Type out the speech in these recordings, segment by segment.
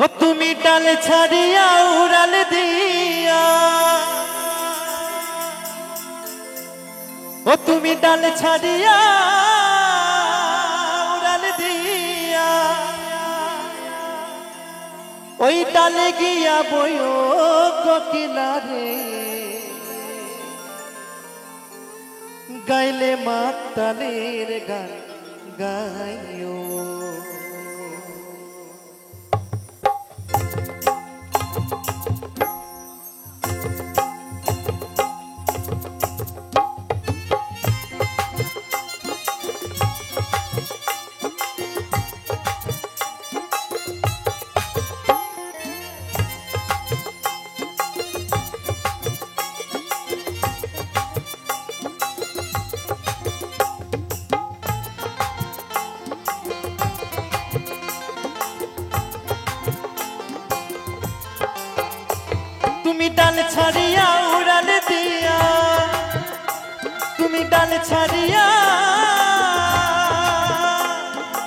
ও তুমি ডাল ছাড়িয়া উড়াল দিয়া, ও তুমি ডাল ছাড়িয়া উড়াল দিয়া, ওই ডালে গিয়া বইও কোকিলারে, গাইলে মাতালের গান গাইও। তুমি ডাল ছাড়িয়া উড়াল দিয়া, তুমি ডাল ছাড়িয়া,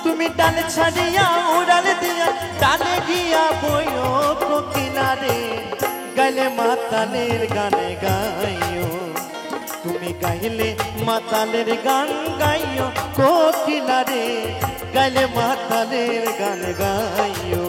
তুমি ডাল ছাড়িয়া উড়াল দিয়া, ডালে গিয়া বইও কোকিলারে, গাইলে মাতালের গানে গাইও। তুমি গাইলে মাতালের গান গাইও কোকিলারে, গাইলে মাতালের গান গাইও।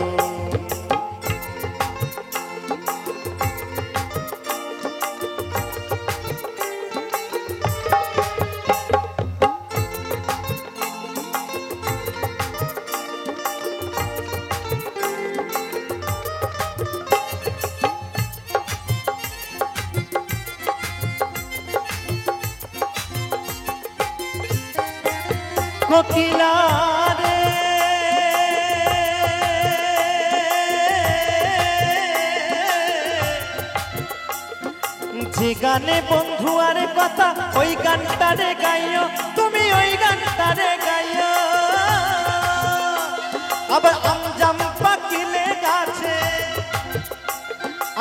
কোকিলারে যে গানে বন্ধু আর কথা, ওই গানটারে গাইও, তুমি ওই গানটারে গাইও। আবার আমজাম পাকিলে গাছে,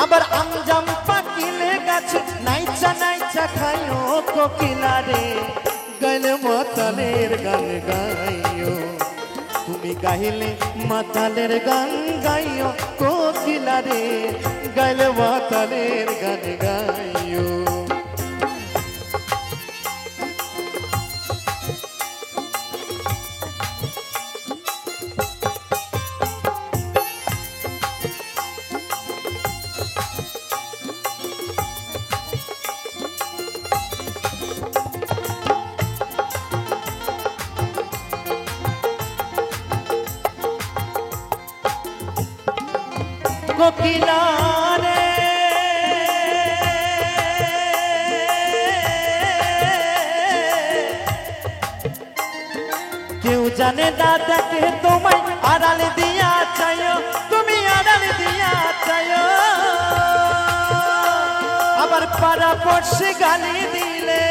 আবার আমজাম পাকিলে গাছে, নাইচা নাইচা খাইও কোকিলারে, গাইলে মাতালের গান গাইও। তুমি গাইলে মাতালের গান গাইও কোকিলারে, গাইলে মাতালের গান গাইও। কোকিলারে কেউ জানে না দেখে তোমায় আড়াল দিয়া চাইও, তুমি আড়াল দিয়া চাইও। আবার পাড়া পড়শি গালি দিলে,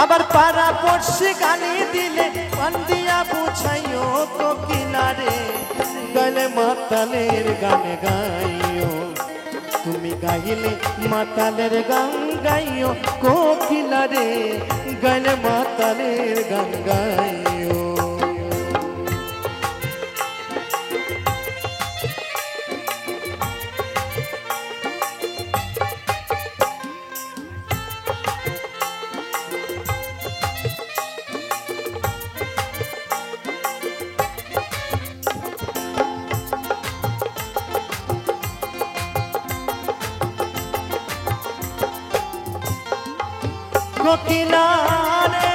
আবার পাড়া পড়শি গালি দিলে, পান দিয়া বুঝাইও কোকিলারে, গাইলে মাতালের গান গাইও। তুমি গাইলে মাতালের গান গাইও কোকিলারে, গাইলে মাতালের গান গাইও। কোকিলারে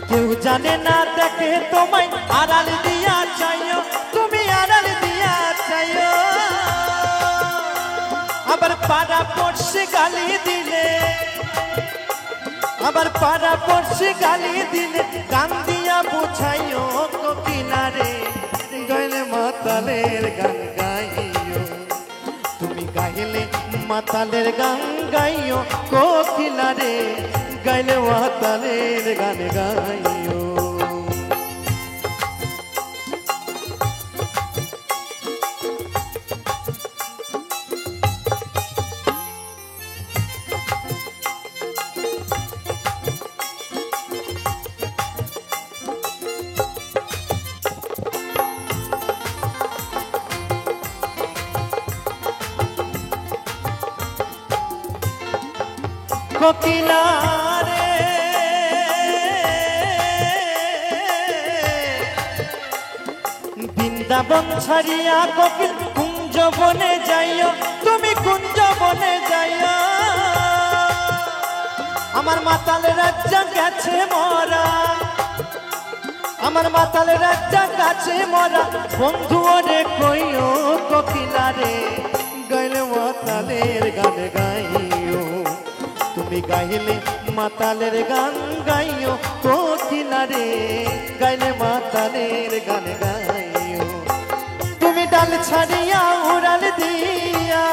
কেউ জানে না দেখে তোমায় আড়াল দিয়া চাইও, তুমি আড়াল দিয়া চাইও। আবার পাড়া পড়শি গালি দিলে, আবার পাড়া পড়শি গালি দিলে, গান দিয়া বুঝাইও কোকিলারে, গাইলে মাতালের গান গাইও। তুমি গাইলে মাতালের গান গাইও কোকিলারে, গাইলে মাতালের গান গাইও। কোকিলা রে বৃন্দাবন ছাড়িয়া কোকিল কুঞ্জ বনে যাইও, তুমি কুঞ্জ বনে যাইও। আমার মাতাল রাজ্য গেছে মরা, আমার মাতাল রাজ্য গেছে মরা। বন্ধু রে কইও কোকিলা রে গাইলে মাতালের গান গাইও, তুমি গাইলে মাতালের গান গাইও কোকিলা রে গাইলে মাতালের গান গাইও। তুমি ডাল ছাড়িয়া উড়াল দিয়া,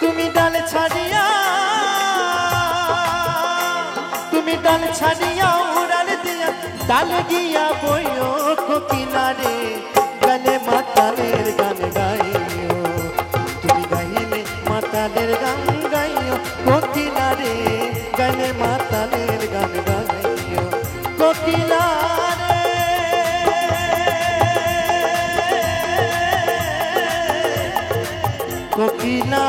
তুমি ডাল ছাড়িয়া, তুমি ডাল ছাড়িয়া উড়াল দিয়া, ডাল গিয়া বইও কোকিলা রে গাইলে মাতালের গান গাইও, তুমি গাইলে মাতালের গান গাইও কোকিলা রে গাইলে মাতালের গান গাইও কোকিলা রে। কোকিলা